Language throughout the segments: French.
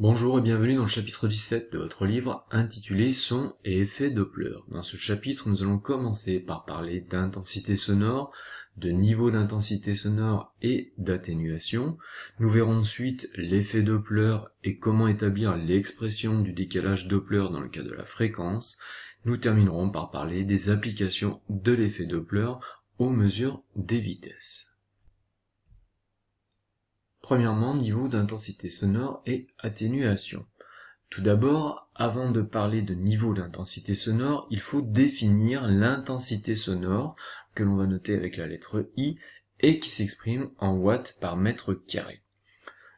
Bonjour et bienvenue dans le chapitre 17 de votre livre intitulé Sons et effets Doppler. Dans ce chapitre, nous allons commencer par parler d'intensité sonore, de niveau d'intensité sonore et d'atténuation. Nous verrons ensuite l'effet Doppler et comment établir l'expression du décalage Doppler dans le cas de la fréquence. Nous terminerons par parler des applications de l'effet Doppler aux mesures des vitesses. Premièrement, niveau d'intensité sonore et atténuation. Tout d'abord, avant de parler de niveau d'intensité sonore, il faut définir l'intensité sonore que l'on va noter avec la lettre I et qui s'exprime en watts par mètre carré.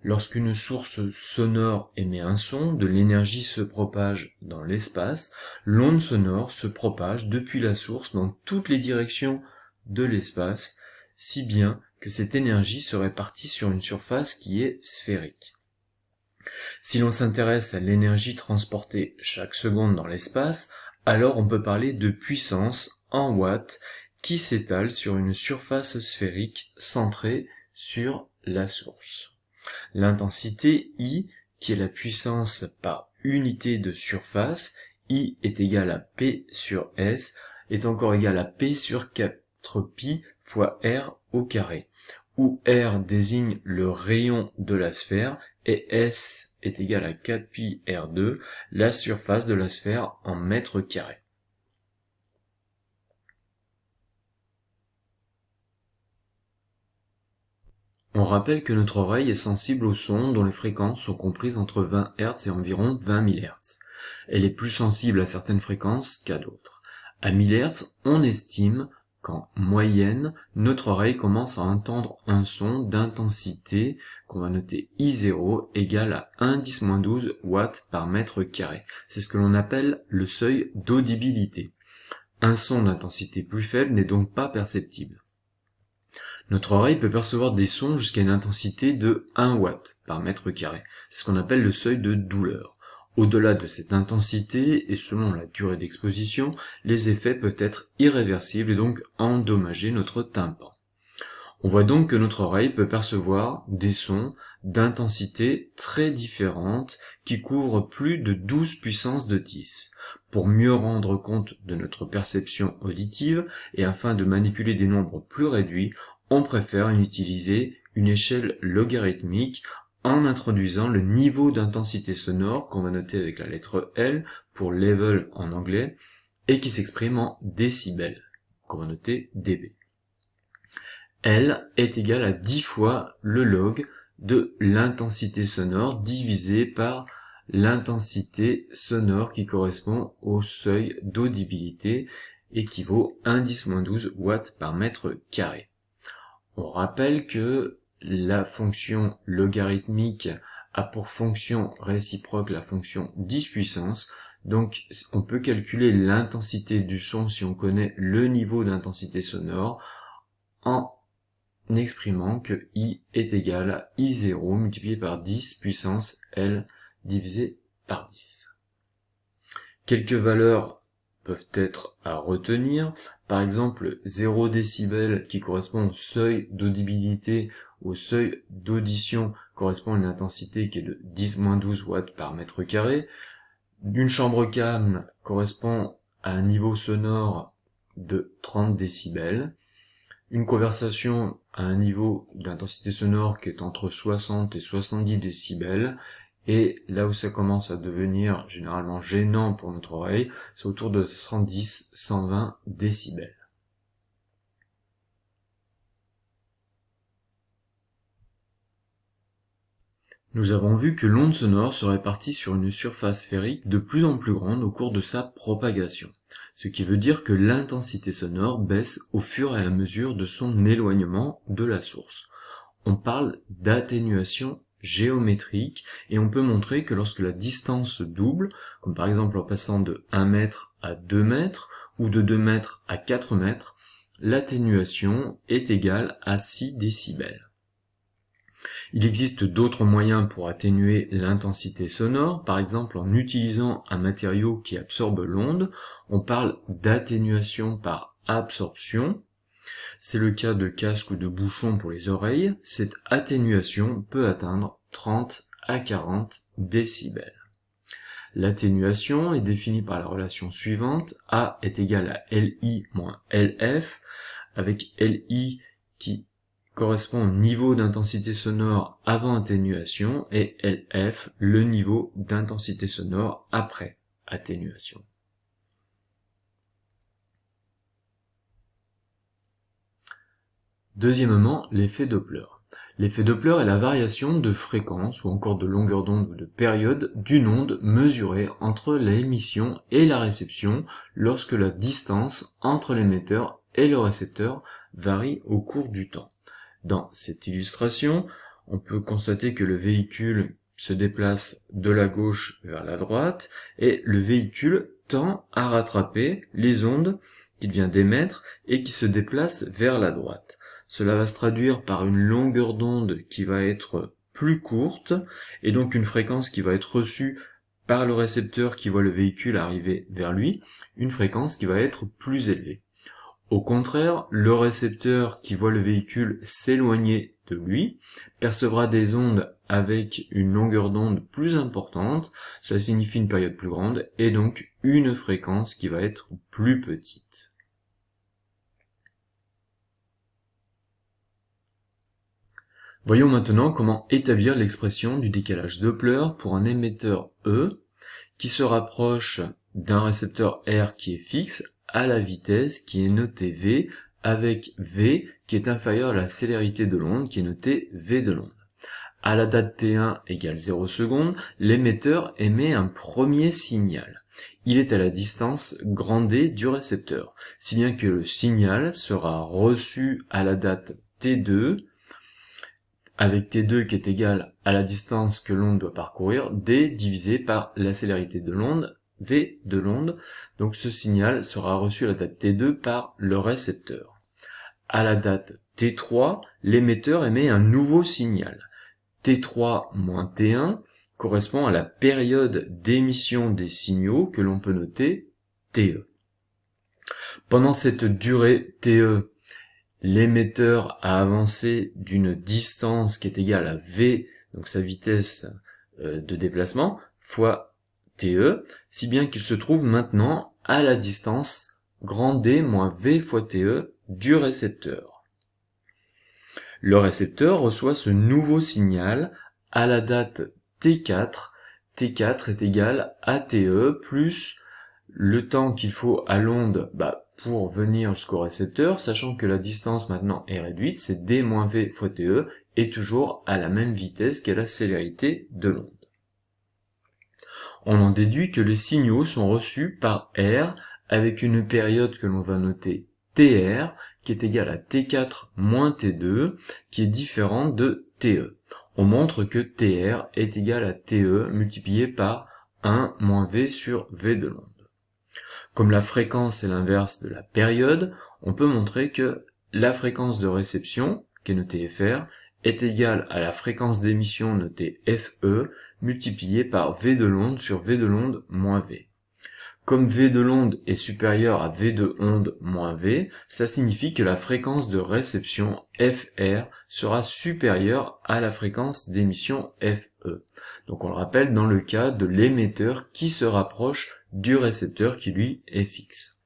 Lorsqu'une source sonore émet un son, de l'énergie se propage dans l'espace, l'onde sonore se propage depuis la source dans toutes les directions de l'espace, si bien que cette énergie se répartit sur une surface qui est sphérique. Si l'on s'intéresse à l'énergie transportée chaque seconde dans l'espace, alors on peut parler de puissance en watts qui s'étale sur une surface sphérique centrée sur la source. L'intensité I, qui est la puissance par unité de surface, I est égal à P sur S, est encore égal à P sur 4pi fois R au carré, où R désigne le rayon de la sphère et S est égal à 4pi R2, la surface de la sphère en mètres carrés. On rappelle que notre oreille est sensible aux sons dont les fréquences sont comprises entre 20 Hz et environ 20 000 Hz. Elle est plus sensible à certaines fréquences qu'à d'autres. À 1000 Hz, on estime qu'en moyenne, notre oreille commence à entendre un son d'intensité qu'on va noter I0 égale à 1,10-12 watts par mètre carré. C'est ce que l'on appelle le seuil d'audibilité. Un son d'intensité plus faible n'est donc pas perceptible. Notre oreille peut percevoir des sons jusqu'à une intensité de 1 watt par mètre carré. C'est ce qu'on appelle le seuil de douleur. Au-delà de cette intensité, et selon la durée d'exposition, les effets peuvent être irréversibles et donc endommager notre tympan. On voit donc que notre oreille peut percevoir des sons d'intensité très différentes qui couvrent plus de 12 puissance de 10. Pour mieux rendre compte de notre perception auditive et afin de manipuler des nombres plus réduits, on préfère utiliser une échelle logarithmique en introduisant le niveau d'intensité sonore qu'on va noter avec la lettre L pour level en anglais et qui s'exprime en décibels, qu'on va noter dB. L est égal à 10 fois le log de l'intensité sonore divisé par l'intensité sonore qui correspond au seuil d'audibilité et qui vaut 1,10-12 watts par mètre carré. On rappelle que la fonction logarithmique a pour fonction réciproque la fonction 10 puissance, donc on peut calculer l'intensité du son si on connaît le niveau d'intensité sonore en exprimant que I est égal à I0 multiplié par 10 puissance L divisé par 10. Quelques valeurs peuvent être à retenir. Par exemple, 0 décibel qui correspond au seuil d'audibilité, au seuil d'audition correspond à une intensité qui est de 10-12 watts par mètre carré. D'une chambre calme correspond à un niveau sonore de 30 décibels. Une conversation à un niveau d'intensité sonore qui est entre 60 et 70 décibels. Et là où ça commence à devenir généralement gênant pour notre oreille, c'est autour de 110-120 décibels. Nous avons vu que l'onde sonore se répartit sur une surface sphérique de plus en plus grande au cours de sa propagation, ce qui veut dire que l'intensité sonore baisse au fur et à mesure de son éloignement de la source. On parle d'atténuation géométrique et on peut montrer que lorsque la distance se double, comme par exemple en passant de 1 mètre à 2 mètres ou de 2 mètres à 4 mètres, l'atténuation est égale à 6 décibels. Il existe d'autres moyens pour atténuer l'intensité sonore, par exemple en utilisant un matériau qui absorbe l'onde. On parle d'atténuation par absorption. C'est le cas de casques ou de bouchons pour les oreilles. Cette atténuation peut atteindre 30 à 40 décibels. L'atténuation est définie par la relation suivante. A est égal à Li moins Lf, avec Li qui correspond au niveau d'intensité sonore avant atténuation et Lf le niveau d'intensité sonore après atténuation. Deuxièmement, l'effet Doppler. L'effet Doppler est la variation de fréquence ou encore de longueur d'onde ou de période d'une onde mesurée entre l'émission et la réception lorsque la distance entre l'émetteur et le récepteur varie au cours du temps. Dans cette illustration, on peut constater que le véhicule se déplace de la gauche vers la droite et le véhicule tend à rattraper les ondes qu'il vient d'émettre et qui se déplacent vers la droite. Cela va se traduire par une longueur d'onde qui va être plus courte et donc une fréquence qui va être reçue par le récepteur qui voit le véhicule arriver vers lui, une fréquence qui va être plus élevée. Au contraire, le récepteur qui voit le véhicule s'éloigner de lui percevra des ondes avec une longueur d'onde plus importante, ça signifie une période plus grande et donc une fréquence qui va être plus petite. Voyons maintenant comment établir l'expression du décalage Doppler pour un émetteur E qui se rapproche d'un récepteur R qui est fixe à la vitesse qui est notée V avec V qui est inférieur à la célérité de l'onde qui est notée V de l'onde. À la date T1 égale 0 secondes, l'émetteur émet un premier signal. Il est à la distance grand D du récepteur, si bien que le signal sera reçu à la date T2 avec T2 qui est égal à la distance que l'onde doit parcourir, D divisé par la célérité de l'onde, V de l'onde. Donc ce signal sera reçu à la date T2 par le récepteur. À la date T3, l'émetteur émet un nouveau signal. T3 moins T1 correspond à la période d'émission des signaux que l'on peut noter TE. Pendant cette durée TE, l'émetteur a avancé d'une distance qui est égale à V, donc sa vitesse de déplacement, fois TE, si bien qu'il se trouve maintenant à la distance grand D moins V fois TE du récepteur. Le récepteur reçoit ce nouveau signal à la date T4. T4 est égal à TE plus le temps qu'il faut à l'onde pour venir jusqu'au récepteur, sachant que la distance maintenant est réduite, c'est D moins V fois TE, et toujours à la même vitesse qu'est la célérité de l'onde. On en déduit que les signaux sont reçus par R avec une période que l'on va noter TR, qui est égale à T4 moins T2, qui est différente de TE. On montre que TR est égal à TE multiplié par 1 moins V sur V de l'onde. Comme la fréquence est l'inverse de la période, on peut montrer que la fréquence de réception, qui est notée FR, est égale à la fréquence d'émission notée FE multipliée par V de l'onde sur V de l'onde moins V. Comme V de l'onde est supérieur à V de onde moins V, ça signifie que la fréquence de réception FR sera supérieure à la fréquence d'émission FE. Donc on le rappelle dans le cas de l'émetteur qui se rapproche du récepteur qui lui est fixe.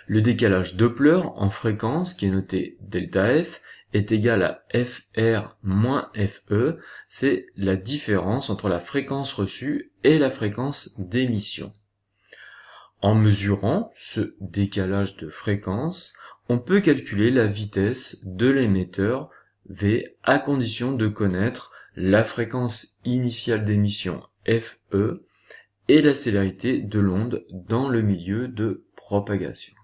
Le décalage Doppler en fréquence, qui est noté ΔF, est égal à FR moins FE, c'est la différence entre la fréquence reçue et la fréquence d'émission. En mesurant ce décalage de fréquence, on peut calculer la vitesse de l'émetteur V à condition de connaître la fréquence initiale d'émission FE et la célérité de l'onde dans le milieu de propagation.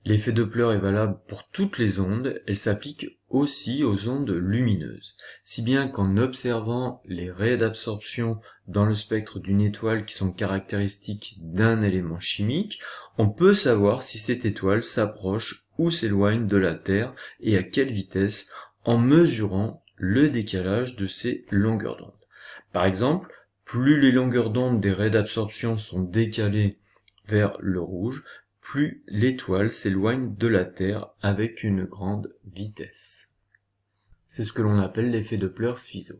L'effet Doppler est valable pour toutes les ondes, elle s'applique aussi aux ondes lumineuses, si bien qu'en observant les raies d'absorption dans le spectre d'une étoile qui sont caractéristiques d'un élément chimique, on peut savoir si cette étoile s'approche ou s'éloigne de la Terre et à quelle vitesse en mesurant le décalage de ces longueurs d'onde. Par exemple, plus les longueurs d'onde des raies d'absorption sont décalées vers le rouge, plus l'étoile s'éloigne de la Terre avec une grande vitesse. C'est ce que l'on appelle l'effet Doppler-Fizeau.